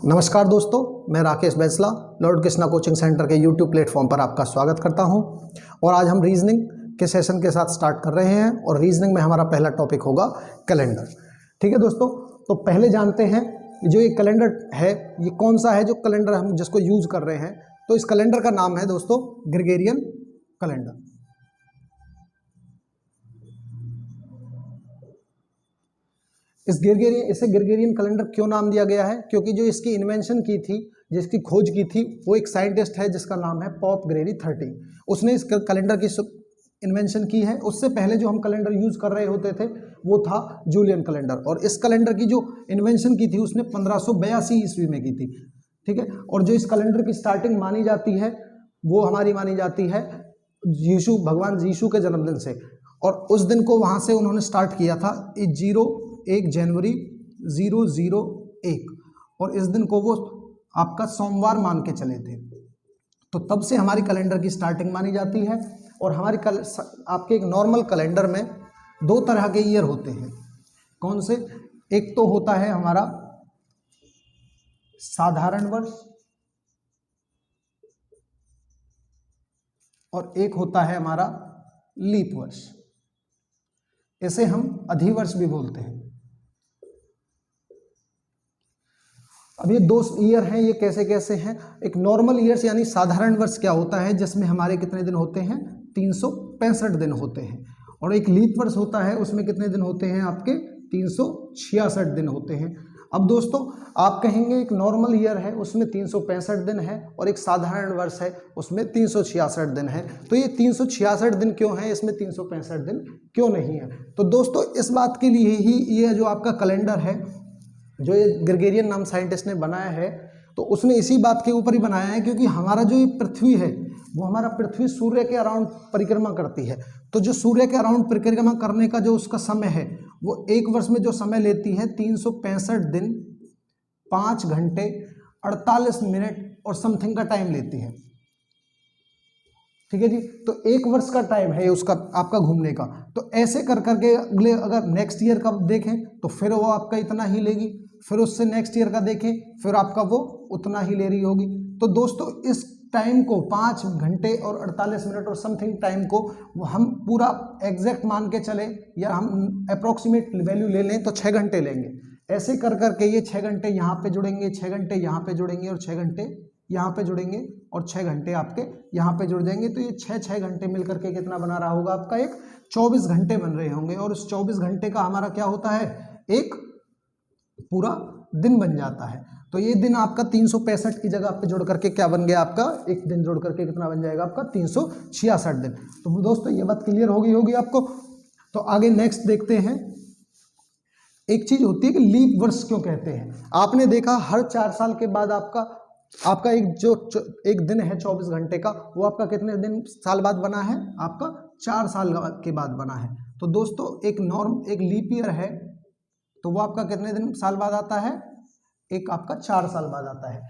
नमस्कार दोस्तों, मैं Rakesh Bainsla Lord Krishna coaching centre के यूट्यूब प्लेटफॉर्म पर आपका स्वागत करता हूं। और आज हम रीजनिंग के सेशन के साथ स्टार्ट कर रहे हैं और रीजनिंग में हमारा पहला टॉपिक होगा कैलेंडर। ठीक है दोस्तों, तो पहले जानते हैं जो ये कैलेंडर है ये कौन सा है जो कैलेंडर हम जिसको यूज कर रहे हैं। तो इस कैलेंडर का नाम है दोस्तों ग्रेगोरियन कैलेंडर। इसे ग्रेगोरियन कैलेंडर क्यों नाम दिया गया है? क्योंकि जो इसकी इन्वेंशन की थी, जिसकी खोज की थी, वो एक साइंटिस्ट है जिसका नाम है पॉप ग्रेरी 13। उसने इस कैलेंडर की इन्वेंशन की है। उससे पहले जो हम कैलेंडर यूज कर रहे होते थे वो था जूलियन कैलेंडर, और इस कैलेंडर की जो इन्वेंशन की थी उसने 1582 ईस्वी में की थी। ठीक है, और जो इस कैलेंडर की स्टार्टिंग मानी जाती है वो हमारी मानी जाती है यीशु, भगवान यीशु के जन्मदिन से। और उस दिन को वहाँ से उन्होंने स्टार्ट किया था 1 जनवरी 001, और इस दिन को वो आपका सोमवार मान के चले थे। तो तब से हमारी कैलेंडर की स्टार्टिंग मानी जाती है। और हमारी आपके एक नॉर्मल कैलेंडर में 2 तरह के ईयर होते हैं। कौन से? एक तो होता है हमारा साधारण वर्ष और एक होता है हमारा लीप वर्ष। इसे हम अधिवर्ष भी बोलते हैं। अब ये 2 ईयर हैं, ये कैसे कैसे हैं? एक नॉर्मल ईयर्स यानी साधारण वर्ष क्या होता है, जिसमें हमारे कितने दिन होते हैं? 365 दिन होते हैं। और एक लीप वर्ष होता है, उसमें कितने दिन होते हैं? आपके 366 दिन होते हैं। अब दोस्तों आप कहेंगे एक नॉर्मल ईयर है उसमें 365 दिन है और एक साधारण वर्ष है उसमें 366 दिन है, तो ये 366 दिन क्यों है, इसमें 365 दिन क्यों नहीं है? तो दोस्तों इस बात के लिए ही ये जो आपका कैलेंडर है, जो ये ग्रेगोरियन नाम साइंटिस्ट ने बनाया है, तो उसने इसी बात के ऊपर ही बनाया है क्योंकि हमारा जो ये पृथ्वी है वो हमारा पृथ्वी सूर्य के अराउंड परिक्रमा करती है। तो जो सूर्य के अराउंड परिक्रमा करने का जो उसका समय है वो एक वर्ष में जो समय लेती है 365 दिन 5 घंटे 48 मिनट और समथिंग का टाइम लेती है। ठीक है जी, तो एक वर्ष का टाइम है उसका आपका घूमने का। तो ऐसे कर करके अगले अगर नेक्स्ट ईयर का देखें तो फिर वो आपका इतना ही लेगी, फिर उससे नेक्स्ट ईयर का देखें फिर आपका वो उतना ही ले रही होगी। तो दोस्तों इस टाइम को 5 घंटे और 48 मिनट और समथिंग टाइम को हम पूरा एग्जैक्ट मान के चले या हम अप्रोक्सीमेट वैल्यू ले लें तो 6 घंटे लेंगे। ऐसे कर करके ये 6 घंटे यहाँ पे जुड़ेंगे, 6 घंटे यहाँ पे जुड़ेंगे और 6 घंटे यहाँ पे जुड़ेंगे और 6 घंटे आपके यहाँ पे जुड़ जाएंगे। तो ये 6 घंटे मिलकर के कितना बना रहा होगा आपका? एक 24 घंटे बन रहे होंगे। और उस 24 घंटे का हमारा क्या होता है? एक पूरा दिन बन जाता है। तो ये दिन आपका 365 की जगह पे जुड़ करके क्या बन गया आपका? एक दिन जुड़ करके कितना बन जाएगा आपका? 366 दिन। तो दोस्तों ये बात क्लियर होगी आपको। तो आगे नेक्स्ट देखते हैं। एक चीज होती है कि लीप वर्ष क्यों कहते हैं। आपने देखा हर 4 साल के बाद आपका एक दिन है 24 घंटे का, वो आपका कितने दिन साल बाद बना है? आपका 4 साल के बाद बना है। तो दोस्तों एक लीप ईयर है तो वो आपका कितने दिन साल बाद आता है? एक आपका 4 साल बाद आता है।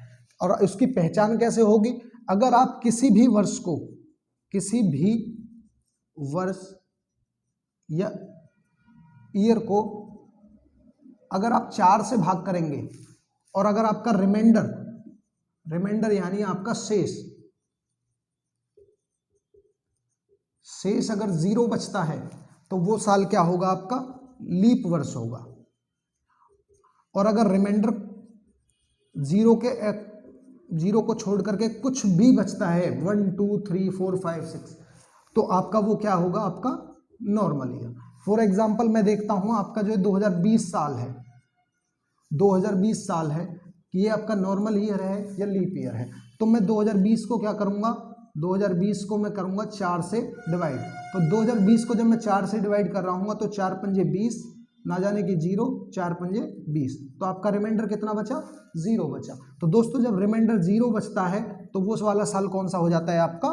और उसकी पहचान कैसे होगी? अगर आप किसी भी वर्ष या ईयर को अगर आप 4 से भाग करेंगे और अगर आपका रिमाइंडर यानी आपका शेष अगर 0 बचता है तो वो साल क्या होगा आपका? लीप वर्ष होगा। और अगर रिमाइंडर 0 को छोड़ करके कुछ भी बचता है 1 2 3 4 5 6 तो आपका वो क्या होगा? आपका नॉर्मल ईयर। फॉर एग्जाम्पल मैं देखता हूं आपका जो 2020 साल है, 2020 साल है कि ये आपका नॉर्मल ईयर है या लीप ईयर है। तो मैं 2020 को क्या करूंगा? 2020 को मैं करूंगा 4 से डिवाइड। तो 2020 को जब मैं 4 से डिवाइड कर रहा हूँ तो 4 पंजे 20, ना जाने की 0, 4 पंजे 20, तो आपका रिमाइंडर कितना बचा? 0 बचा। तो दोस्तों जब रिमाइंडर 0 बचता है तो वो वाला साल कौन सा हो जाता है? आपका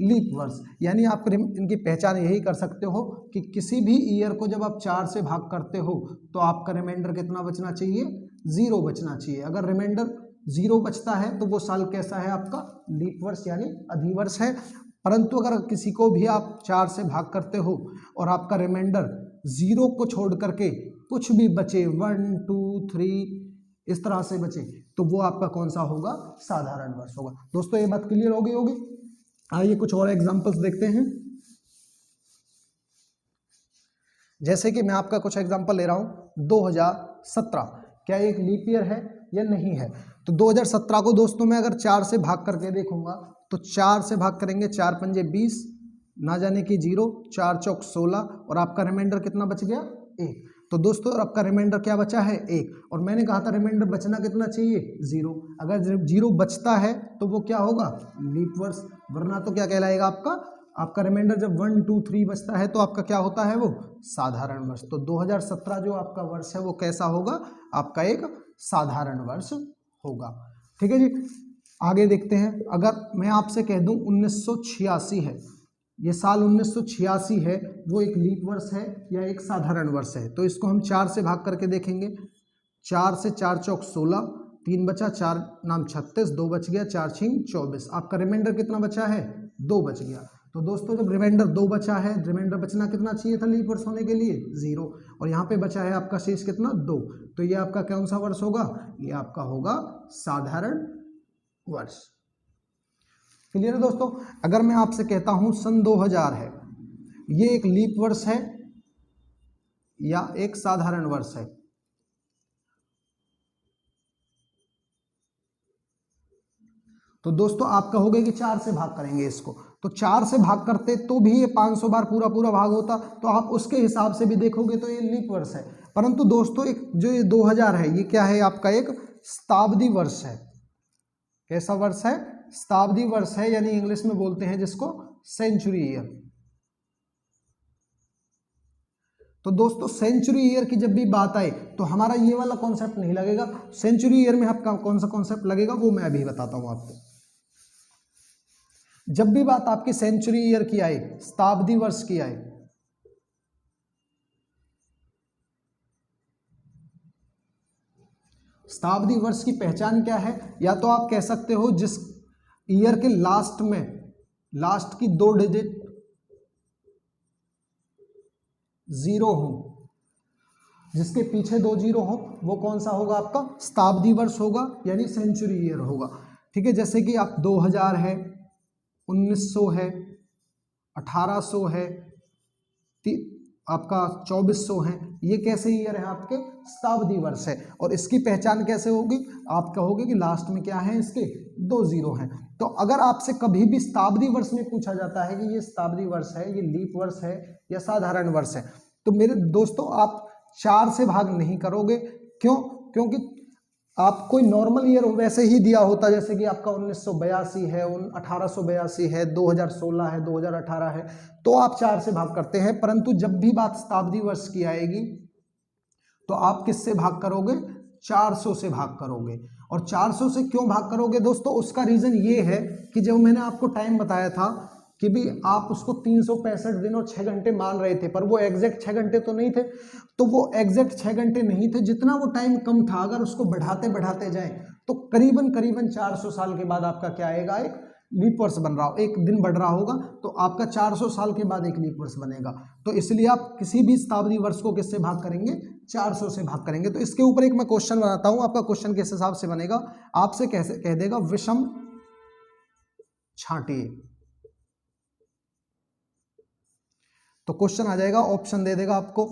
लीप वर्ष। यानी आप इनकी पहचान यही कर सकते हो कि किसी भी ईयर को जब आप 4 से भाग करते हो तो आपका रिमाइंडर कितना बचना चाहिए? 0 बचना चाहिए। अगर रिमाइंडर 0 बचता है तो वो साल कैसा है आपका? लीप वर्ष यानी अधिवर्ष है। परंतु अगर किसी को भी आप 4 से भाग करते हो और आपका रिमाइंडर 0 को छोड़ करके कुछ भी बचे 1 2 3 इस तरह से बचे तो वो आपका कौन सा होगा, साधारण वर्ष होगा। दोस्तों ये बात क्लियर होगी। आइए कुछ और एग्जांपल्स देखते हैं। जैसे कि मैं आपका कुछ एग्जांपल ले रहा हूं, 2017 क्या एक लीप ईयर है या नहीं है। तो 2017 को दोस्तों मैं अगर 4 से भाग करके देखूंगा तो 4 से भाग करेंगे, 4 पंजे 20, ना जाने की 0, 4 चौक 16 और आपका रिमाइंडर कितना बच गया, 1। तो दोस्तों आपका रिमाइंडर क्या बचा है, 1। और मैंने कहा था रिमाइंडर बचना कितना चाहिए, 0। अगर 0 बचता है तो वो क्या होगा, लीप वर्ष, वरना तो क्या कहलाएगा आपका रिमाइंडर जब 1 2 3 बचता है तो आपका क्या होता है, वो साधारण वर्ष। तो 2017 जो आपका वर्ष है वो कैसा होगा, आपका एक साधारण वर्ष होगा। ठीक है जी, आगे देखते हैं। अगर मैं आपसे कह दूं 1986 है, ये साल 1986 है, वो एक लीप वर्ष है या एक साधारण वर्ष है। तो इसको हम 4 से भाग करके देखेंगे। 4 से 4 चौक 16, 3 बचा, 4 नाम 36, 2 बच गया, 4 छिंग 24। आपका रिमाइंडर कितना बचा है, 2 बच गया। तो दोस्तों जब रिमाइंडर 2 बचा है, रिमाइंडर बचना कितना चाहिए था लीप वर्ष होने के लिए, 0। और यहाँ पे बचा है आपका शेष कितना, 2। तो ये आपका कौन सा वर्ष होगा, ये आपका होगा साधारण वर्ष। क्लियर है दोस्तों। अगर मैं आपसे कहता हूं सन 2000 है, ये एक लीप वर्ष है या एक साधारण वर्ष है, तो दोस्तों आप कहोगे कि 4 से भाग करेंगे इसको। तो 4 से भाग करते तो भी ये 500 बार पूरा पूरा भाग होता, तो आप उसके हिसाब से भी देखोगे तो ये लीप वर्ष है। परंतु दोस्तों एक जो ये 2000 है, ये क्या है, आपका एक शताब्दी वर्ष है। कैसा वर्ष है, शताब्दी वर्ष है, यानी इंग्लिश में बोलते हैं जिसको सेंचुरी ईयर। तो दोस्तों सेंचुरी ईयर की जब भी बात आए तो हमारा ये वाला कॉन्सेप्ट नहीं लगेगा। सेंचुरी ईयर में आपका कौन सा कॉन्सेप्ट लगेगा वो मैं अभी बताता हूं आपको। जब भी बात आपकी सेंचुरी ईयर की आए, शताब्दी वर्ष की आए, शताब्दी वर्ष की पहचान क्या है, या तो आप कह सकते हो जिस ईयर के लास्ट में, लास्ट की 2 डिजिट 0 हो, जिसके पीछे 2 0 हो, वो कौन सा होगा, आपका शताब्दी वर्ष होगा, यानी सेंचुरी ईयर होगा। ठीक है, जैसे कि आप 2000 है, 1900 है, 1800 है, आपका 2400 है, ये कैसे ईयर है, आपके शताब्दी वर्ष है। और इसकी पहचान कैसे होगी, आप कहोगे कि लास्ट में क्या है, इसके 2 0 हैं। तो अगर आपसे कभी भी शताब्दी वर्ष में पूछा जाता है कि ये शताब्दी वर्ष है, ये लीप वर्ष है या साधारण वर्ष है, तो मेरे दोस्तों आप 4 से भाग नहीं करोगे। क्यों, क्योंकि आप कोई नॉर्मल ईयर वैसे ही दिया होता, जैसे कि आपका 1982 है, 1882 है, 2016 है, 2018 है, तो आप 4 से भाग करते हैं। परंतु जब भी बात शताब्दी वर्ष की आएगी तो आप किससे भाग करोगे, 400 से भाग करोगे। और 400 से क्यों भाग करोगे दोस्तों, उसका रीजन ये है कि जब मैंने आपको टाइम बताया था कि भी आप उसको 365 दिन और 6 घंटे मान रहे थे, पर वो एग्जैक्ट 6 घंटे तो नहीं थे। तो वो एग्जैक्ट 6 घंटे नहीं थे, जितना वो टाइम कम था, अगर उसको बढ़ाते बढ़ाते जाएं तो करीबन करीबन 400 साल के बाद आपका क्या आएगा, एक लीप वर्ष बन रहा हो, एक दिन बढ़ रहा होगा, तो आपका 400 साल के बाद एक लीप वर्ष बनेगा। तो इसलिए आप किसी भी शताब्दी वर्ष को किससे भाग करेंगे, 400 से भाग करेंगे। तो इसके ऊपर एक मैं क्वेश्चन बनाता हूं, आपका क्वेश्चन किस हिसाब से बनेगा, आपसे कैसे कह देगा विषम छांटिए। तो क्वेश्चन आ जाएगा, ऑप्शन दे देगा आपको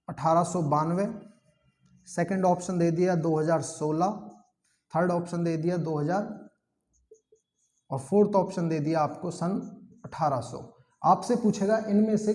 1892, सेकंड ऑप्शन दे दिया 2016, थर्ड ऑप्शन दे दिया 2000 और फोर्थ ऑप्शन दे दिया आपको सन 1800। आपसे पूछेगा इनमें से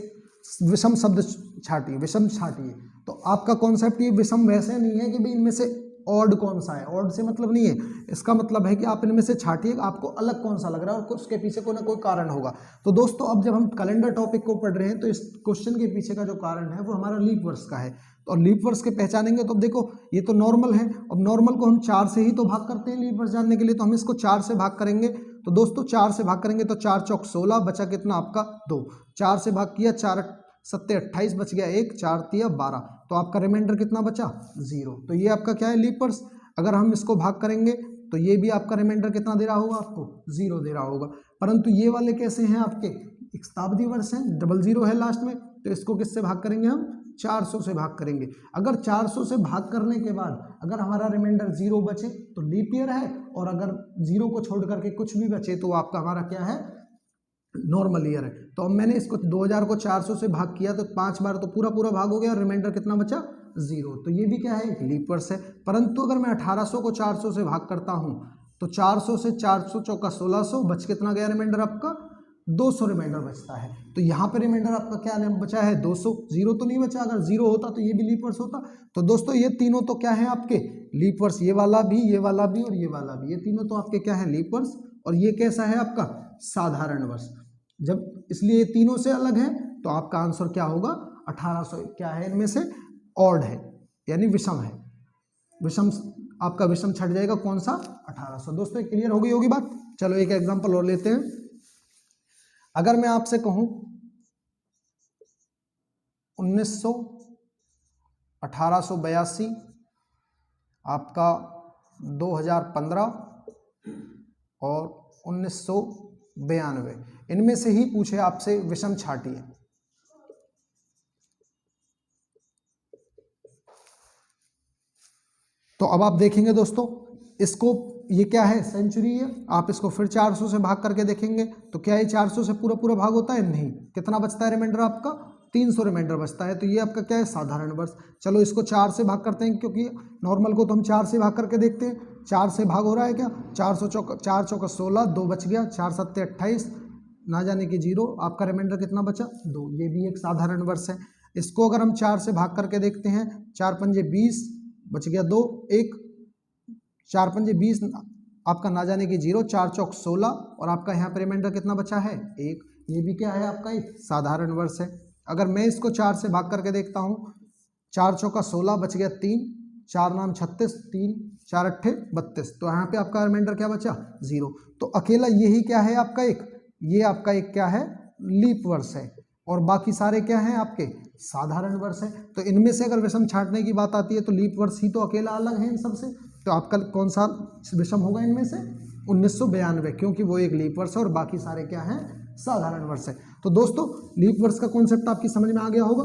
विषम शब्द छाटिए, विषम छाटिए। तो आपका कॉन्सेप्ट ये विषम वैसे नहीं है कि भाई इनमें से ऑड कौन सा है, ऑड से मतलब नहीं है, इसका मतलब है कि आप इनमें से छाटिए आपको अलग कौन सा लग रहा है और उसके पीछे कोई ना कोई कारण होगा। तो दोस्तों अब जब हम कैलेंडर टॉपिक को पढ़ रहे हैं तो इस क्वेश्चन के पीछे का जो कारण है वो हमारा लीप वर्ष का है। तो लीप वर्ष के पहचानेंगे तो अब देखो ये तो नॉर्मल है, अब नॉर्मल को हम 4 से ही तो भाग करते हैं लीप वर्ष जानने के लिए, तो हम इसको 4 से भाग करेंगे। तो दोस्तों 4 से भाग करेंगे तो 4 चौक 16, बचा कितना आपका 2, 4 से भाग किया, 4 7 28 बच गया 1, 4 3 12, तो आपका रिमाइंडर कितना बचा 0। तो ये आपका क्या है, लीप वर्ष। अगर हम इसको भाग करेंगे तो ये भी आपका रिमाइंडर कितना दे रहा होगा, आपको 0 दे रहा होगा। परंतु ये वाले कैसे हैं आपके, एक शताब्दी वर्ष है, 00 है लास्ट में, तो इसको किससे भाग करेंगे हम, 400 से भाग करेंगे। अगर 400 से भाग करने के बाद अगर हमारा रिमाइंडर 0 बचे तो लीप ईयर है, और अगर 0 को छोड़ करके कुछ भी बचे तो आपका हमारा क्या है, नॉर्मल ईयर है। तो अब मैंने इसको 2000 को 400 से भाग किया तो 5 बार तो पूरा पूरा भाग हो गया, और रिमाइंडर कितना बचा, 0। तो ये भी क्या है, एक लीप वर्ष है। परंतु अगर मैं 1800 को 400 से भाग करता हूँ तो 400 से 400 चौका 1600, बच कितना गया रिमाइंडर आपका, 200 रिमाइंडर बचता है। तो यहाँ पे रिमाइंडर आपका क्या बचा है, 200। 0 तो नहीं बचा, अगर 0 होता तो ये भी लीप वर्ष होता। तो दोस्तों ये तीनों तो क्या है आपके लीप वर्ष, ये वाला भी, ये वाला भी और ये वाला भी, ये तीनों तो आपके क्या है, लीप वर्ष। और ये कैसा है आपका, साधारण वर्ष। जब इसलिए ये तीनों से अलग है तो आपका आंसर क्या होगा, 1800 क्या है इनमें से, ऑड है, यानी विषम है। विषम, आपका विषम छट जाएगा, कौन सा, 1800। दोस्तों क्लियर हो गई होगी बात। चलो एक एग्जांपल और लेते हैं। अगर मैं आपसे कहूं 1882, आपका 2015 और 1992, इनमें से ही पूछे आपसे विषम छाटिए। तो अब आप देखेंगे दोस्तों, इसको ये क्या है, सेंचुरी है। आप इसको फिर 400 से भाग करके देखेंगे तो क्या ये 400 से पूरा पूरा भाग होता है, नहीं। कितना बचता है रिमाइंडर आपका, 300 रिमाइंडर बचता है। तो ये आपका क्या है, साधारण वर्ष। चलो इसको 4 से भाग करते हैं, क्योंकि नॉर्मल को तो हम 4 से भाग करके देखते हैं। 4 से भाग हो रहा है क्या, 4 चौका 16, 2 बच गया, 4 सत्ते 28, ना जाने की 0, आपका रिमाइंडर कितना बचा, 2। ये भी एक साधारण वर्ष है। इसको अगर हम 4 से भाग करके देखते हैं, 4 पंजे 20, बच गया 2, 1, 4 पंजे 20, आपका ना जाने की 0, 4 चौक 16, और आपका यहाँ पर रिमाइंडर कितना बचा है, 1। ये भी क्या है आपका एक साधारण वर्ष है। अगर मैं इसको 4 से भाग करके देखता हूँ, 4 चौका 16, बच गया 3, 4 नाम 36, 3 4 अट्ठे 32, तो यहाँ पे आपका रिमाइंडर क्या बचा, 0। तो अकेला यही क्या है आपका एक, ये आपका एक क्या है, लीप वर्ष है, और बाकी सारे क्या हैं आपके साधारण वर्ष है। तो इनमें से अगर विषम छांटने की बात आती है तो लीप वर्ष ही तो अकेला अलग है इन सबसे। तो आपका कौन सा विषम होगा इनमें से, 1992, क्योंकि वो एक लीप वर्ष है और बाकी सारे क्या हैं, साधारण वर्ष है। तो दोस्तों लीप वर्ष का कॉन्सेप्ट आपकी समझ में आ गया होगा।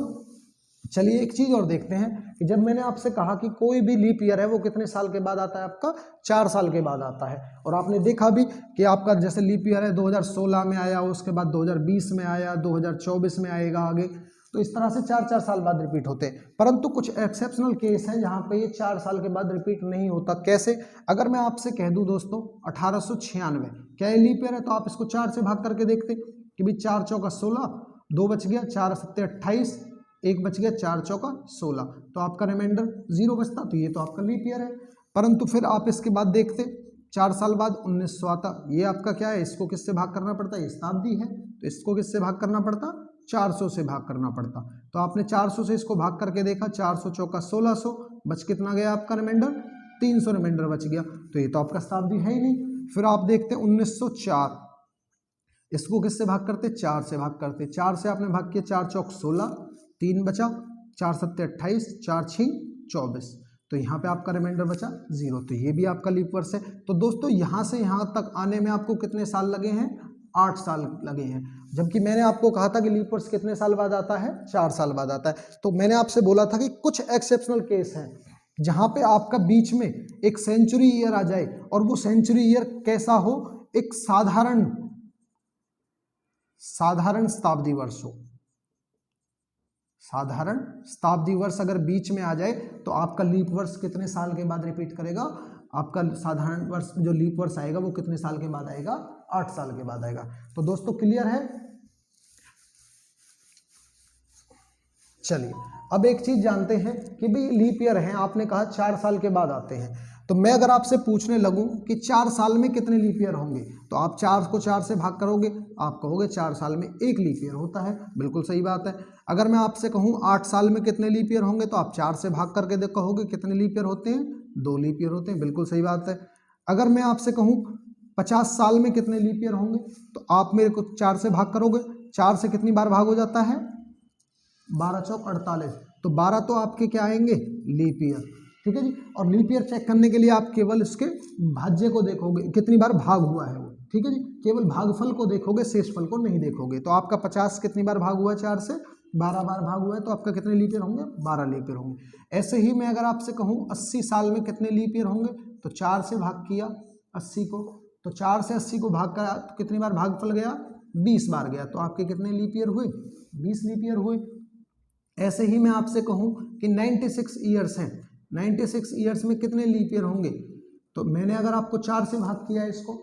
चलिए एक चीज और देखते हैं कि जब मैंने आपसे कहा कि कोई भी लीप ईयर है वो कितने साल के बाद आता है, आपका 4 साल के बाद आता है। और आपने देखा भी कि आपका जैसे लीप ईयर है 2016 में आया, उसके बाद 2020 में आया, 2024 में आएगा आगे, तो इस तरह से 4-4 साल बाद रिपीट होते हैं। परंतु कुछ एक्सेप्शनल केस हैं जहाँ पे ये 4 साल के बाद रिपीट नहीं होता। कैसे, अगर मैं आपसे कह दूं दोस्तों 1896 क्या ये लीप ईयर है, तो आप इसको 4 से भाग करके देखते कि भाई 4 चौका 16, 2 बच गया, 4 सत्ते 28, 1 बच गया, 4 चौका 16, तो आपका रिमाइंडर 0 बचता। तो ये तो आपका लीप ईयर है। परंतु फिर आप इसके बाद देखते 4 साल बाद 1900 आता, ये आपका क्या है, इसको किससे भाग करना पड़ता है, ये शताब्दी है, तो इसको किससे भाग करना पड़ता, 400 से भाग करना पड़ता। तो आपने 400 से इसको भाग करके देखा, 400 चौका 1600, बच कितना गया आपका रिमाइंडर, 300 रिमाइंडर बच गया। तो ये तो आपका शताब्दी है ही नहीं। फिर आप देखते 1904, इसको किससे भाग करते, 4 से भाग करते। 4 से आपने भाग किया, 4 चौक 16, 3 बचा, 4 सत्ते 28, 4 छीं 24, तो यहाँ पे आपका रिमाइंडर बचा 0। तो ये भी आपका लीप वर्ष है। तो दोस्तों यहाँ से यहाँ तक आने में आपको कितने साल लगे हैं, 8 साल लगे हैं। जबकि मैंने आपको कहा था कि लीप वर्ष कितने साल बाद आता है, 4 साल बाद आता है। तो मैंने आपसे बोला था कि कुछ एक्सेप्शनल केस हैं जहाँ पे आपका बीच में एक सेंचुरी ईयर आ जाए, और वो सेंचुरी ईयर कैसा हो, एक साधारण शताब्दी वर्ष हो। साधारण शताब्दी वर्ष अगर बीच में आ जाए तो आपका लीप वर्ष कितने साल के बाद रिपीट करेगा, आपका साधारण वर्ष जो लीप वर्ष आएगा वो कितने साल के बाद आएगा, 8 साल के बाद आएगा। तो दोस्तों क्लियर है। चलिए अब एक चीज जानते हैं कि भाई लीप ईयर है, आपने कहा 4 साल के बाद आते हैं, तो मैं अगर आपसे पूछने लगूं कि 4 साल में कितने लीप ईयर होंगे, तो आप 4 को 4 से भाग करोगे, आप कहोगे 4 साल में 1 लीप ईयर होता है, बिल्कुल सही बात है। अगर मैं आपसे कहूं 8 साल में कितने लीप ईयर होंगे, तो आप 4 से भाग करके कहोगे कितने लीप ईयर होते हैं, 2 लीप ईयर होते हैं, बिल्कुल सही बात है। अगर मैं आपसे कहूं 50 साल में कितने लीप ईयर होंगे, तो आप मेरे को 4 से भाग करोगे, 4 से कितनी बार भाग हो जाता है, 12 चौक 48, तो 12 तो आपके क्या आएंगे, लीप ईयर, ठीक है जी। और लीप ईयर चेक करने के लिए आप केवल इसके भाज्य को देखोगे, कितनी बार भाग हुआ है वो, ठीक है जी, केवल भागफल को देखोगे, शेषफल को नहीं देखोगे। तो आपका 50 कितनी बार भाग हुआ है 4 से, 12 बार भाग हुआ है तो आपका कितने लीप ईयर होंगे? 12 लीप ईयर होंगे। ऐसे ही मैं अगर आपसे कहूँ 80 साल में कितने लीप ईयर होंगे, तो 4 से भाग किया 80 को, तो 4 से 80 को भाग करा तो कितनी बार भागफल गया? 20 बार गया, तो आपके कितने लीप ईयर हुए? 20 लीप ईयर हुए। ऐसे ही मैं आपसे कहूँ कि 96 ईयर्स हैं, 96 ईयर्स में कितने लीप ईयर होंगे, तो मैंने अगर आपको 4 से भाग किया है इसको,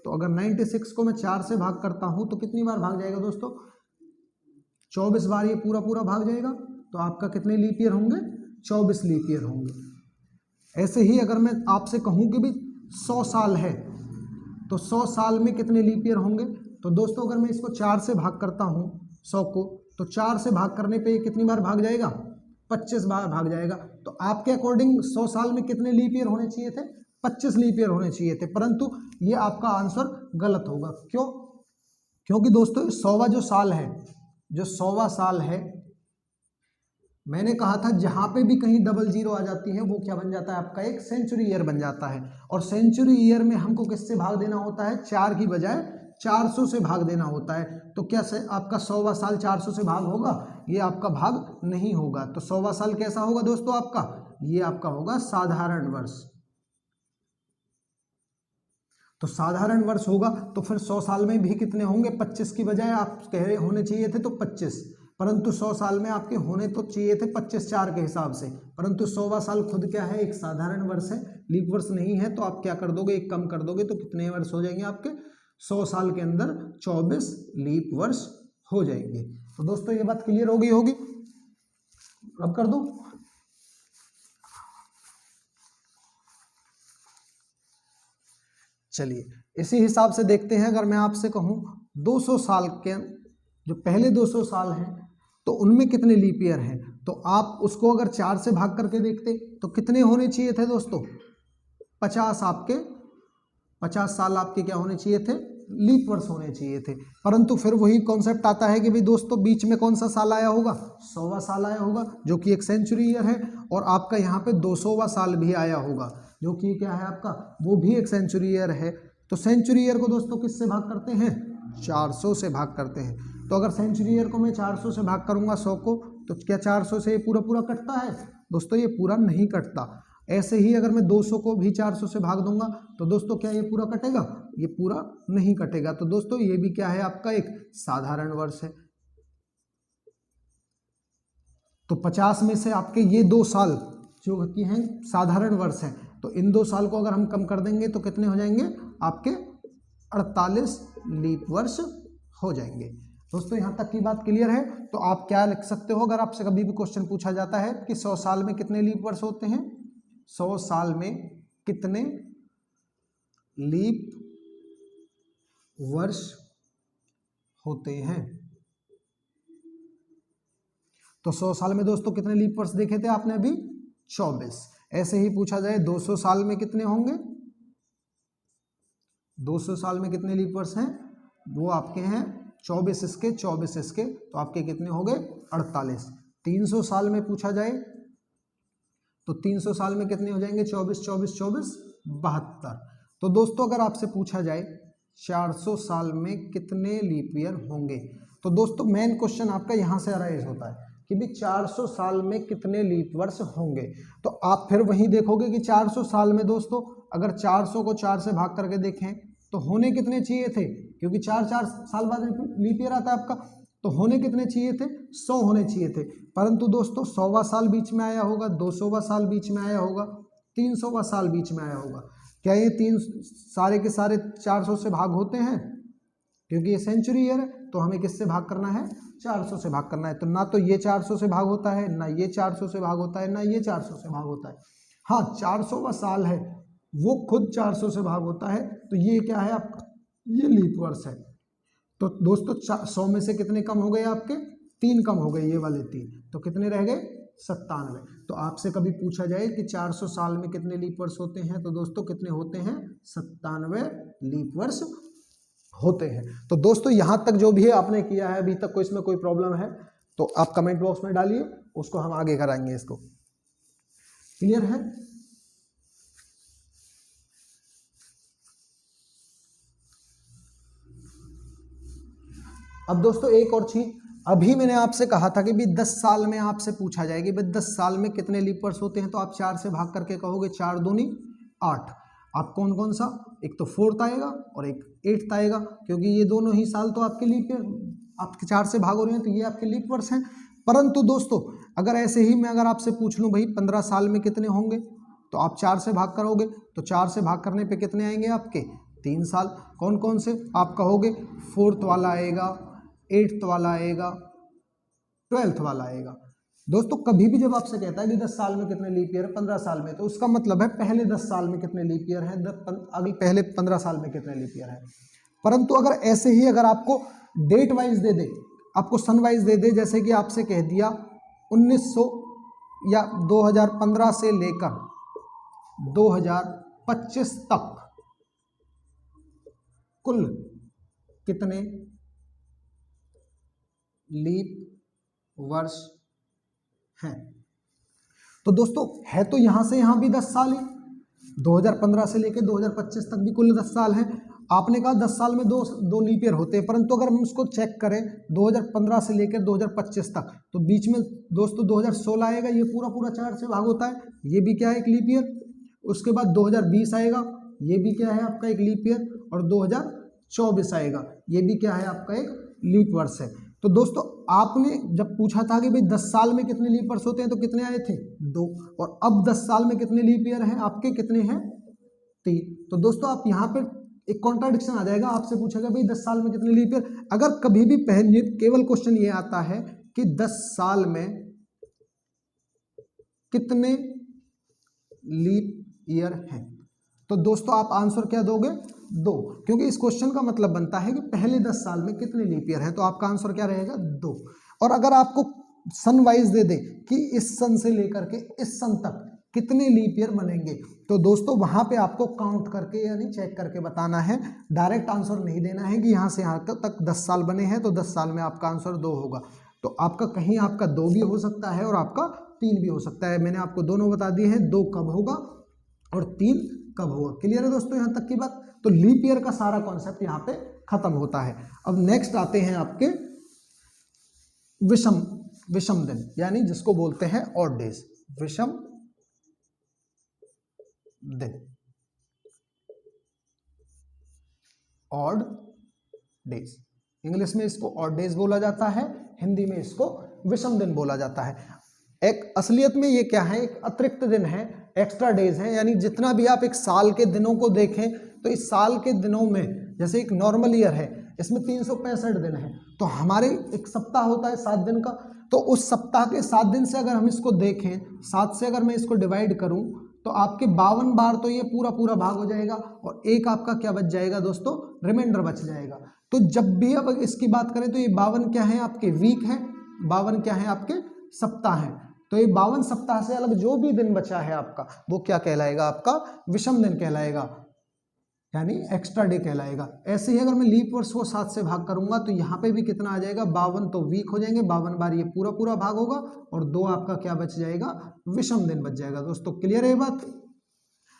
तो अगर 96 को मैं 4 से भाग करता हूँ तो कितनी बार भाग जाएगा दोस्तों? 24 बार ये पूरा पूरा भाग जाएगा, तो आपका कितने लीप ईयर होंगे? 24 लीप ईयर होंगे। ऐसे ही अगर मैं आपसे कहूँ कि भाई 100 साल है, तो 100 साल में कितने लीप ईयर होंगे, तो दोस्तों अगर मैं इसको 4 से भाग करता हूँ 100 को, तो 4 से भाग करने पे ये कितनी बार भाग जाएगा? 25 बार भाग जाएगा। तो आपके अकॉर्डिंग 100 साल में कितने लीप ईयर होने चाहिए थे? 25 लीप ईयर होने चाहिए थे, परंतु ये आपका आंसर गलत होगा। क्यों? क्योंकि दोस्तों 100वां जो साल है, जो 100वां साल है, मैंने कहा था जहां पे भी कहीं डबल जीरो आ जाती है वो क्या बन जाता है? आपका एक सेंचुरी ईयर बन जाता है। और सेंचुरी ईयर में हमको किससे भाग देना होता है? 4 की बजाय 400 से भाग देना होता है। तो क्या आपका 100वां साल 400 से भाग होगा? ये आपका भाग नहीं होगा। तो 100वां साल कैसा होगा दोस्तों आपका? ये आपका होगा साधारण वर्ष। तो साधारण वर्ष होगा तो फिर 100 साल में भी कितने होंगे? 25 की बजाय आप कह रहे होने चाहिए थे तो 25, परंतु 100 साल में आपके होने तो चाहिए थे 25 4 के हिसाब से, परंतु 100वां साल खुद क्या है? एक साधारण वर्ष है, लीप वर्ष नहीं है। तो आप क्या कर दोगे? एक कम कर दोगे तो कितने वर्ष हो जाएंगे आपके? 100 साल के अंदर 24 लीप वर्ष हो जाएंगे। तो दोस्तों ये बात क्लियर हो गई होगी। अब कर दो। चलिए इसी हिसाब से देखते हैं। अगर मैं आपसे कहूं 200 साल के जो पहले 200 साल हैं तो उनमें कितने लीप ईयर हैं, तो आप उसको अगर 4 से भाग करके देखते तो कितने होने चाहिए थे दोस्तों? 50 आपके 50 साल आपके क्या होने चाहिए थे? लीप वर्ष होने चाहिए थे। परंतु फिर वही कॉन्सेप्ट आता है कि भाई दोस्तों बीच में कौन सा साल आया होगा? 100वां साल आया होगा, जो कि एक सेंचुरी ईयर है। और आपका यहाँ पे 200वां साल भी आया होगा, जो कि क्या है आपका? वो भी एक सेंचुरी ईयर है। तो सेंचुरी ईयर को दोस्तों किससे भाग करते हैं? 400 से भाग करते हैं। तो अगर सेंचुरी ईयर को मैं 400 से भाग करूंगा 100 को, तो क्या 400 से ये पूरा पूरा कटता है? दोस्तों ये पूरा नहीं कटता। ऐसे ही अगर मैं 200 को भी 400 से भाग दूंगा तो दोस्तों क्या ये पूरा कटेगा? ये पूरा नहीं कटेगा। तो दोस्तों ये भी क्या है? आपका एक साधारण वर्ष है। तो 50 में से आपके ये 2 साल जो कि हैं साधारण वर्ष हैं, तो इन 2 साल को अगर हम कम कर देंगे तो कितने हो जाएंगे? आपके 48 लीप वर्ष हो जाएंगे। दोस्तों यहाँ तक की बात क्लियर है। तो आप क्या लिख सकते हो अगर आपसे कभी भी क्वेश्चन पूछा जाता है कि 100 साल में कितने लीप वर्ष होते हैं? 100 साल में कितने लीप वर्ष होते हैं? तो 100 साल में दोस्तों कितने लीप वर्ष देखे थे आपने अभी? 24। ऐसे ही पूछा जाए 200 साल में कितने होंगे? 200 साल में कितने लीप वर्ष हैं? वो आपके हैं 24 इसके 24 इसके, तो आपके कितने हो गए? 48। 300 साल में पूछा जाए तो 300 साल में कितने हो जाएंगे? 24 24 24 72। तो दोस्तों अगर आपसे पूछा जाए 400 साल में कितने लीप ईयर होंगे, तो दोस्तों मेन क्वेश्चन आपका यहाँ से अराइज होता है कि भी 400 साल में कितने लीप वर्ष होंगे। तो आप फिर वही देखोगे कि 400 साल में दोस्तों अगर 400 को 4 से भाग करके देखें तो होने कितने चाहिए थे? क्योंकि 4 साल बाद लीप ईयर आता है आपका, तो होने कितने चाहिए थे? 100 होने चाहिए थे। परंतु दोस्तों 100वां साल बीच में आया होगा, 200वां साल बीच में आया होगा, 300वां साल बीच में आया होगा। क्या ये तीन सारे के सारे 400 से भाग होते हैं? क्योंकि ये सेंचुरी ईयर है तो हमें किससे भाग करना है? 400 से भाग करना है। तो ना तो ये 400 से भाग होता है, ना ये 400 से भाग होता है, ना ये 400 से भाग होता है। हाँ 400वां साल है वो खुद 400 से भाग होता है। तो ये क्या है आपका? ये लीप वर्ष है। तो दोस्तों 100 में से कितने कम हो गए आपके? 3 कम हो गए, ये वाले 3। तो कितने रह गए? 97। तो आपसे कभी पूछा जाए कि 400 साल में कितने लीप वर्ष होते हैं, तो दोस्तों कितने होते हैं? 97 लीप वर्ष होते हैं। तो दोस्तों यहां तक जो भी है आपने किया है अभी तक, कोई इसमें कोई प्रॉब्लम है तो आप कमेंट बॉक्स में डालिए, उसको हम आगे कराएंगे। इसको क्लियर है? अब दोस्तों एक और चीज अभी मैंने आपसे कहा था कि भाई 10 साल में आपसे पूछा जाएगा कि भाई 10 साल में कितने लीप ईयर्स होते हैं, तो आप 4 से भाग करके कहोगे 4 दूनी 8। आप कौन कौन सा, एक तो 4th आएगा और एक 8th आएगा, क्योंकि ये दोनों ही साल तो आपके लीप ईयर आपके 4 से भाग हो रहे हैं, तो ये आपके लीप ईयर्स हैं। परंतु दोस्तों अगर ऐसे ही मैं अगर आपसे पूछ लूँ भाई 15 साल में कितने होंगे, तो आप 4 से भाग करोगे, तो 4 से भाग करने पे कितने आएंगे आपके 3 साल। कौन कौन से आप कहोगे, 4th वाला आएगा, 8th वाला आएगा, 12th वाला आएगा। दोस्तों कभी भी जब आपसे कहता है कि 10 साल में कितने लीप ईयर है 15 साल में, तो उसका मतलब है पहले 10 साल में कितने लीप ईयर है, अगले पहले 15 साल में कितने लीप ईयर है। परंतु अगर ऐसे ही अगर आपको डेट वाइज दे दे, आपको सन वाइज दे दे, जैसे कि आपसे कह दिया 1900 या 2015 से लेकर 2025 तक कुल कितने लीप वर्ष हैं, तो दोस्तों है तो यहां से यहां भी 10 साल ही, 2015 से लेकर 2025 तक भी कुल 10 साल है। आपने कहा 10 साल में दो लीप ईयर होते हैं, परंतु अगर हम उसको चेक करें 2015 से लेकर 2025 तक, तो बीच में दोस्तों 2016 आएगा, ये पूरा पूरा 4 से भाग होता है, ये भी क्या है एक लीप ईयर। उसके बाद 2020 आएगा, ये भी क्या है आपका एक लीप ईयर, और 2024 आएगा, ये भी क्या है आपका एक लीप वर्ष है। तो दोस्तों आपने जब पूछा था कि भाई 10 साल में कितने लीप वर्ष होते हैं, तो कितने आए थे 2, और अब 10 साल में कितने लीप ईयर हैं आपके, कितने हैं 3। तो दोस्तों आप यहाँ पे एक कॉन्ट्राडिक्शन आ जाएगा, आपसे पूछेगा भाई 10 साल में कितने लीप ईयर। अगर कभी भी पहले केवल क्वेश्चन ये आता है कि 10 साल में कितने लीप ईयर हैं, तो दोस्तों आप आंसर क्या दोगे 2, क्योंकि इस क्वेश्चन का मतलब बनता है कि पहले 10 साल में कितने लीप ईयर हैं, तो आपका आंसर क्या रहेगा 2। और अगर आपको सन वाइज दे दे कि इस सन से लेकर के इस सन तक कितने लीप ईयर बनेंगे, तो दोस्तों वहां पे आपको काउंट करके यानी चेक करके बताना है, डायरेक्ट आंसर नहीं देना है कि यहां से यहां तक 10 साल बने हैं तो 10 साल में आपका आंसर 2 होगा। तो आपका कहीं आपका 2 भी हो सकता है और आपका 3 भी हो सकता है। मैंने आपको दोनों बता दिए हैं, 2 कब होगा और 3 कब होगा। क्लियर है दोस्तों यहां तक की बात। तो लीप ईयर का सारा कॉन्सेप्ट यहां पे खत्म होता है। अब नेक्स्ट आते हैं आपके विषम दिन, यानी जिसको बोलते हैं ऑड डेज, विषम दिन, ऑड डेज। इंग्लिश में इसको ऑड डेज बोला जाता है, हिंदी में इसको विषम दिन बोला जाता है। एक असलियत में ये क्या है, एक अतिरिक्त दिन है, एक्स्ट्रा डेज है, यानी जितना भी आप एक साल के दिनों को देखें तो इस साल के दिनों में जैसे एक नॉर्मल ईयर है इसमें 365 दिन है, तो हमारे एक सप्ताह होता है 7 दिन का, तो उस सप्ताह के 7 दिन से अगर हम इसको देखें, 7 से अगर मैं इसको डिवाइड करूं तो आपके 52 बार तो ये पूरा पूरा भाग हो जाएगा और एक आपका क्या बच जाएगा दोस्तों, रिमाइंडर बच जाएगा। तो जब भी अब इसकी बात करें तो ये 52 क्या है आपके वीक है, 52 क्या है आपके सप्ताह है, तो ये 52 सप्ताह से अलग जो भी दिन बचा है आपका वो क्या कहलाएगा, आपका विषम दिन कहलाएगा, यानी एक्स्ट्रा डे कहलाएगा। ऐसे ही अगर मैं लीप वर्ष को 7 से भाग करूंगा तो यहाँ पे भी कितना आ जाएगा, 52 तो वीक हो जाएंगे, 52 बार ये पूरा पूरा भाग होगा और 2 आपका क्या बच जाएगा, विषम दिन बच जाएगा। दोस्तों क्लियर है ये बात।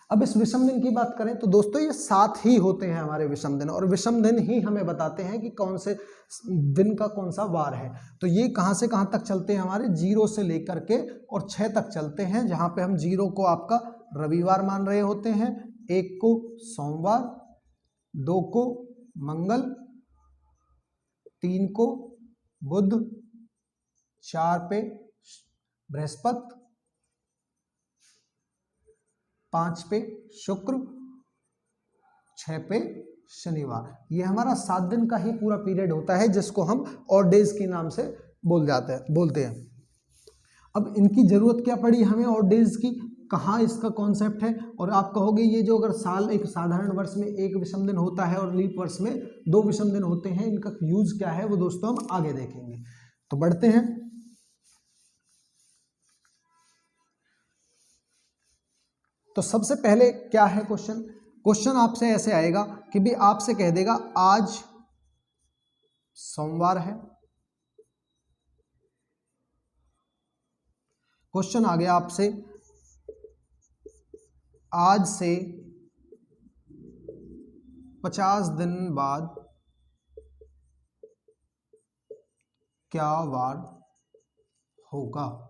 अब इस विषम दिन की बात करें तो दोस्तों ये 7 ही होते हैं हमारे विषम दिन, और विषम दिन ही हमें बताते हैं कि कौन से दिन का कौन सा वार है। तो ये कहाँ से कहाँ तक चलते हैं हमारे, 0 से लेकर के और 6 तक चलते हैं, जहाँ पे हम 0 को आपका रविवार मान रहे होते हैं, 1 को सोमवार, 2 को मंगल, 3 को बुध, 4 पे बृहस्पति, 5 पे शुक्र, 6 पे शनिवार। ये हमारा 7 दिन का ही पूरा पीरियड होता है जिसको हम ऑड डेज के नाम से बोलते हैं। अब इनकी जरूरत क्या पड़ी हमें ऑड डेज की, कहाँ इसका कॉन्सेप्ट है, और आप कहोगे ये जो अगर साल एक साधारण वर्ष में 1 विषम दिन होता है और लीप वर्ष में 2 विषम दिन होते हैं, इनका यूज क्या है वो दोस्तों हम आगे देखेंगे। तो बढ़ते हैं। तो सबसे पहले क्या है क्वेश्चन आपसे ऐसे आएगा कि भी आपसे कह देगा आज सोमवार है, क्वेश्चन आ गया आपसे आज से 50 दिन बाद क्या वार होगा।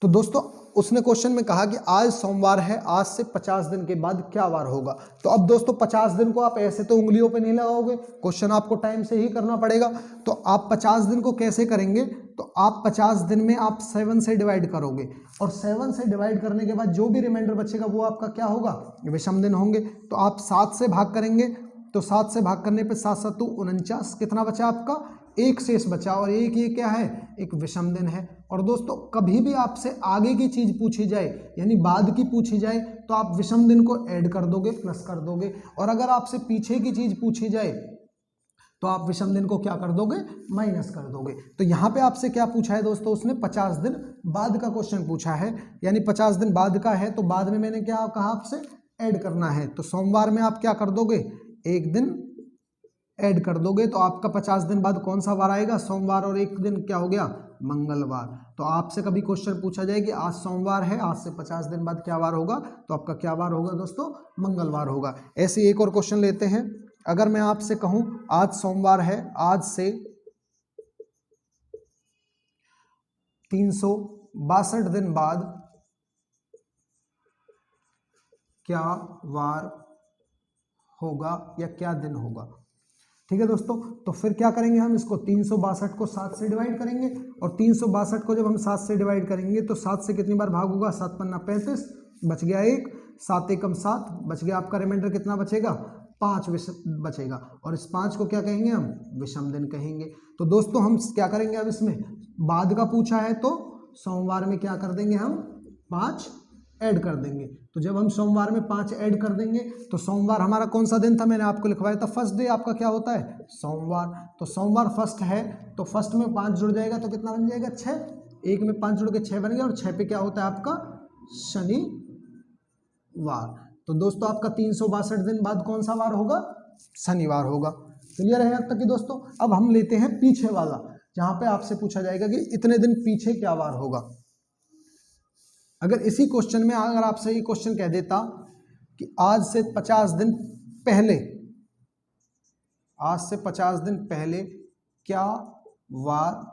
तो दोस्तों उसने क्वेश्चन में कहा कि आज सोमवार है, आज से 50 दिन के बाद क्या वार होगा। तो अब दोस्तों 50 दिन को आप ऐसे तो उंगलियों पे नहीं लगाओगे, क्वेश्चन आपको टाइम से ही करना पड़ेगा। तो आप 50 दिन को कैसे करेंगे, तो आप 50 दिन में आप 7 से डिवाइड करोगे, और 7 से डिवाइड करने के बाद जो भी रिमाइंडर बचेगा वो आपका क्या होगा, विषम दिन होंगे। तो आप 7 से भाग करेंगे, तो 7 से भाग करने पे 7 7 49, कितना बचा आपका, एक शेष बचा, और एक ये क्या है, एक विषम दिन है। और दोस्तों कभी भी आपसे आगे की चीज पूछी जाए, यानी बाद की पूछी जाए, तो आप विषम दिन को ऐड कर दोगे, प्लस कर दोगे, और अगर आपसे पीछे की चीज पूछी जाए तो आप विषम दिन को क्या कर दोगे, माइनस कर दोगे। तो यहाँ पे आपसे क्या पूछा है दोस्तों, उसने 50 दिन बाद का क्वेश्चन पूछा है, यानी 50 दिन बाद का है, तो बाद में मैंने क्या कहा आपसे, ऐड करना है। तो सोमवार में आप क्या कर दोगे, एक दिन ऐड कर दोगे, तो आपका 50 दिन बाद कौन सा वार आएगा, सोमवार, और एक दिन क्या हो गया, मंगलवार। तो आपसे कभी क्वेश्चन पूछा जाए कि आज सोमवार है, आज से 50 दिन बाद क्या वार होगा, तो आपका क्या वार होगा दोस्तों, मंगलवार होगा। ऐसे एक और क्वेश्चन लेते हैं। अगर मैं आपसे कहूं आज सोमवार है, आज से 362 दिन बाद क्या वार होगा या क्या दिन होगा। ठीक है दोस्तों, तो फिर क्या करेंगे हम, इसको 362 को 7 से डिवाइड करेंगे, और 362 को जब हम 7 से डिवाइड करेंगे तो 7 से कितनी बार भाग होगा, 7 पन्ना 35, बच गया 1, 7 एकम 7, बच गया आपका रिमाइंडर कितना बचेगा, 5 बचेगा, और इस 5 को क्या कहेंगे हम, विषम दिन कहेंगे। तो दोस्तों हम क्या करेंगे, अब इसमें बाद का पूछा है तो सोमवार में क्या कर देंगे हम, 5 ऐड कर देंगे। तो जब हम सोमवार में 5 ऐड कर देंगे, तो सोमवार हमारा कौन सा दिन था, मैंने आपको लिखवाया था, फर्स्ट डे आपका क्या होता है, सोमवार। तो सोमवार फर्स्ट है, तो फर्स्ट में 5 जुड़ जाएगा, तो कितना बन जाएगा, 6, 1 में 5 जुड़ के 6 बन गया, और 6 पे क्या होता है आपका, शनिवार। तो दोस्तों आपका 362 दिन बाद कौन सा वार होगा, शनिवार होगा। क्लियर है यहाँ तक कि दोस्तों। अब हम लेते हैं पीछे वाला, जहां पे आपसे पूछा जाएगा कि इतने दिन पीछे क्या वार होगा। अगर इसी क्वेश्चन में अगर आपसे ये क्वेश्चन कह देता कि आज से 50 दिन पहले, आज से 50 दिन पहले क्या वार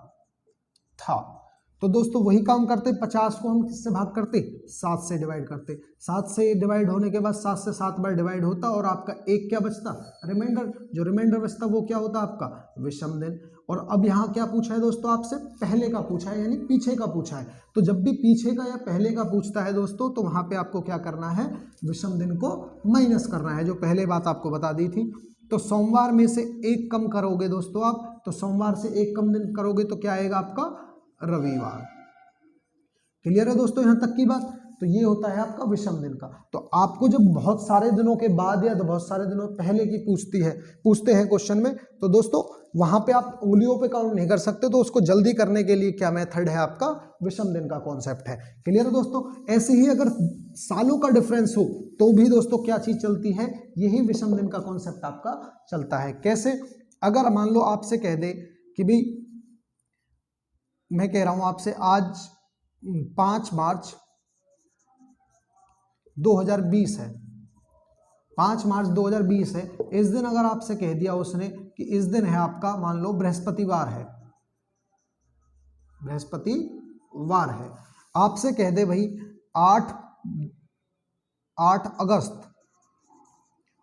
था, तो दोस्तों वही काम करते, 50 को हम किससे भाग करते, 7 से डिवाइड करते। 7 से डिवाइड होने के बाद 7 से 7 बार डिवाइड होता, और आपका एक क्या बचता, रिमाइंडर। जो रिमाइंडर बचता वो क्या होता आपका, विषम दिन। और अब यहाँ क्या पूछा है दोस्तों, आपसे पहले का पूछा है, यानी पीछे का पूछा है। तो जब भी पीछे का या पहले का पूछता है दोस्तों, तो वहां पे आपको क्या करना है, विषम दिन को माइनस करना है, जो पहले बात आपको बता दी थी। तो सोमवार में से एक कम करोगे दोस्तों आप, तो सोमवार से एक कम दिन करोगे तो क्या आएगा आपका, रविवार। क्लियर है दोस्तों यहाँ तक की बात। तो ये होता है आपका विषम दिन का। तो आपको जब बहुत सारे दिनों के बाद या बहुत सारे दिनों पहले की पूछते हैं क्वेश्चन में, तो दोस्तों वहां पे आप उंगलियों पे काउंट नहीं कर सकते, तो उसको जल्दी करने के लिए क्या मेथड है आपका, विषम दिन का कॉन्सेप्ट है। क्लियर है दोस्तों। ऐसे ही अगर सालों का डिफरेंस हो तो भी दोस्तों क्या चीज चलती है, यही विषम दिन का कॉन्सेप्ट आपका चलता है। कैसे, अगर मान लो आपसे कह दे कि भाई, मैं कह रहा हूं आपसे आज 5 मार्च 2020 है, 5 मार्च 2020 है। इस दिन अगर आपसे कह दिया उसने कि इस दिन है आपका, मान लो बृहस्पतिवार है, बृहस्पतिवार है, आपसे कह दे भाई 8 अगस्त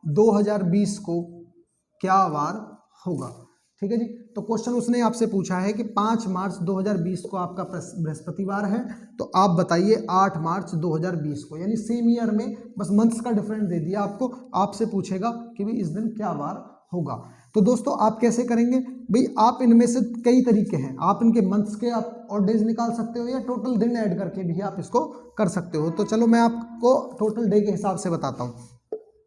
2020 को क्या वार होगा। ठीक है जी। तो क्वेश्चन उसने आपसे पूछा है कि 5 मार्च 2020 को आपका बृहस्पतिवार है, तो आप बताइए 8 मार्च 2020 को, यानी सेम ईयर में, बस मंथ्स का डिफरेंस दे दिया आपको। आपसे पूछेगा कि भाई इस दिन क्या वार होगा। तो दोस्तों आप कैसे करेंगे भाई, आप इनमें से कई तरीके हैं, आप इनके मंथ्स के आप और डेज निकाल सकते हो, या टोटल दिन ऐड करके भी आप इसको कर सकते हो। तो चलो मैं आपको टोटल डे के हिसाब से बताता हूँ।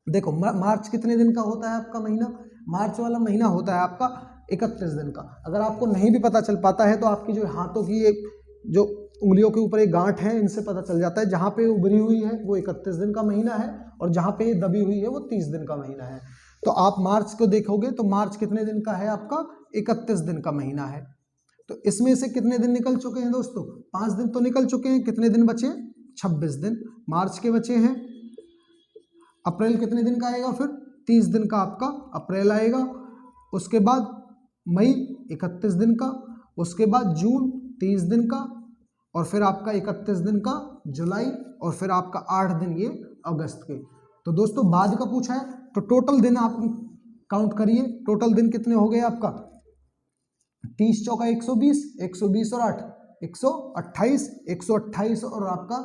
देखो मार्च कितने दिन का होता है आपका महीना, मार्च वाला महीना होता है आपका 31 दिन का। अगर आपको नहीं भी पता चल पाता है तो आपकी जो हाथों की एक जो उंगलियों के ऊपर एक गांठ है, इनसे पता चल जाता है, जहां पे उभरी हुई है वो 31 दिन का महीना है, और जहां पे दबी हुई है वो 30 दिन का महीना है। तो आप मार्च को देखोगे तो मार्च कितने दिन का है आपका, 31 दिन का महीना है। तो इसमें से कितने दिन निकल चुके हैं दोस्तों, 5 दिन तो निकल चुके हैं, कितने दिन बचे, 26 दिन मार्च के बचे हैं। अप्रैल कितने दिन का आएगा, फिर 30 दिन का आपका अप्रैल आएगा। उसके बाद मई 31 दिन का, उसके बाद जून 30 दिन का, और फिर आपका 31 दिन का जुलाई, और फिर आपका 8 दिन ये अगस्त के। तो दोस्तों बाद का पूछा है, तो टोटल दिन आप काउंट करिए, टोटल दिन कितने हो गए आपका, 30 चौका 120, 120 और 8 128, 128 और आपका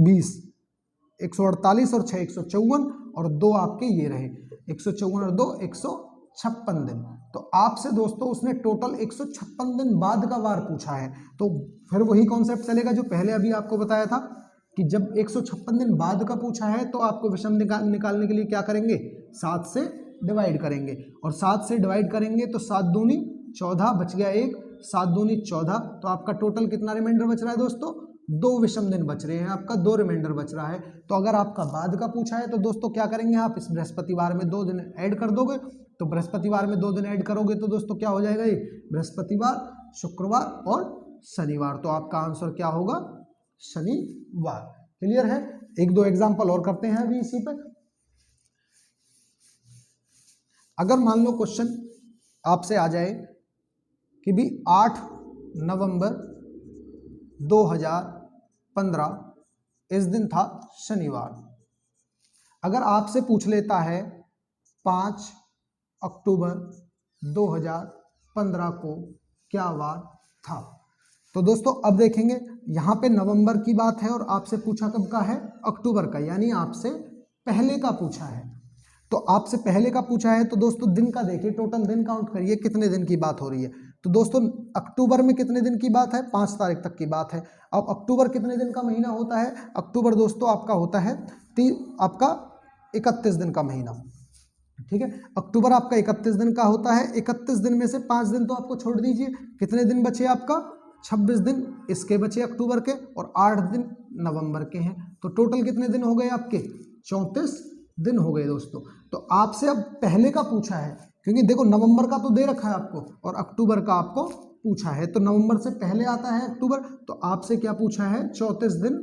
20, 148 और 6 154, और 2 आपके ये रहे 154 और 2 156 दिन। तो आपसे दोस्तों उसने टोटल 156 दिन बाद का वार पूछा है, तो फिर वही कॉन्सेप्ट चलेगा जो पहले अभी आपको बताया था कि जब 156 दिन बाद का पूछा है तो आपको विषम निकालने के लिए क्या करेंगे, 7 से डिवाइड करेंगे, और 7 से डिवाइड करेंगे तो 7 दूनी 14 बच गया 1, 7 दूनी 14, तो आपका टोटल कितना रिमाइंडर बच रहा है दोस्तों, 2 विषम दिन बच रहे हैं, आपका 2 रिमाइंडर बच रहा है। तो अगर आपका बाद का पूछा है तो दोस्तों क्या करेंगे, आप इस बृहस्पतिवार में 2 दिन ऐड कर दोगे, तो बृहस्पतिवार में 2 दिन ऐड करोगे तो दोस्तों क्या हो जाएगा, ये बृहस्पतिवार, शुक्रवार और शनिवार, तो आपका आंसर क्या होगा, शनिवार। क्लियर है। 1-2 एग्जाम्पल और करते हैं अभी इसी पे। अगर मान लो क्वेश्चन आपसे आ जाए कि भी 8 नवंबर 2015 इस दिन था शनिवार, अगर आपसे पूछ लेता है 5 अक्टूबर 2015 को क्या वार था, तो दोस्तों अब देखेंगे यहाँ पे नवंबर की बात है और आपसे पूछा कब का है, अक्टूबर का, यानी आपसे पहले का पूछा है। तो आपसे पहले का पूछा है तो दोस्तों दिन का देखिए, टोटल दिन काउंट करिए कितने दिन की बात हो रही है। तो दोस्तों अक्टूबर में कितने दिन की बात है, 5 तारीख तक की बात है। अब अक्टूबर कितने दिन का महीना होता है, अक्टूबर दोस्तों आपका होता है आपका 31 दिन का महीना, ठीक है। अक्टूबर आपका 31 दिन का होता है, 31 दिन में से 5 दिन तो आपको छोड़ दीजिए, कितने दिन बचे आपका, 26 दिन इसके बचे अक्टूबर के, और 8 दिन नवंबर के हैं, तो टोटल कितने दिन हो गए आपके, 34 दिन हो गए दोस्तों। तो आपसे अब पहले का पूछा है, क्योंकि देखो नवंबर का तो दे रखा है आपको और अक्टूबर का आपको पूछा है, तो नवंबर से पहले आता है अक्टूबर, तो आपसे क्या पूछा है, 34 दिन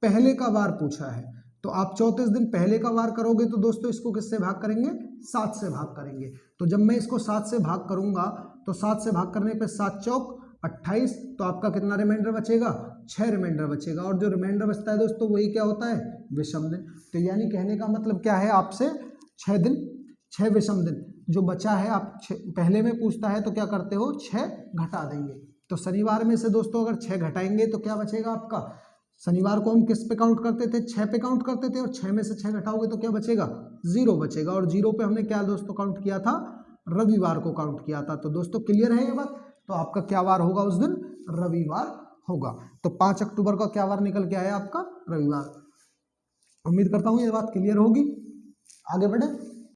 पहले का वार पूछा है। तो आप 34 दिन पहले का वार करोगे तो दोस्तों इसको किससे भाग करेंगे, 7 से भाग करेंगे। तो जब मैं इसको 7 से भाग करूंगा तो 7 से भाग करने पे 7 चौक 28, तो आपका कितना रिमाइंडर बचेगा, 6 रिमाइंडर बचेगा, और जो रिमाइंडर बचता है दोस्तों वही क्या होता है, विषम दिन। तो यानी कहने का मतलब क्या है, आपसे 6 दिन, 6 विषम दिन जो बचा है, आप पहले में पूछता है तो क्या करते हो, 6 घटा देंगे। तो शनिवार में से दोस्तों अगर 6 घटाएंगे तो क्या बचेगा आपका, शनिवार को हम किस पे काउंट करते थे, 6 पे काउंट करते थे, और 6 में से 6 घटाओगे तो क्या बचेगा, 0 बचेगा, और 0 पे हमने क्या दोस्तों काउंट किया था, रविवार को काउंट किया था। तो दोस्तों क्लियर है ये बात। तो आपका क्या वार होगा उस दिन, रविवार होगा। तो 5 अक्टूबर का क्या वार निकल के आया आपका, रविवार। उम्मीद करता हूं ये बात क्लियर होगी। आगे बढ़े।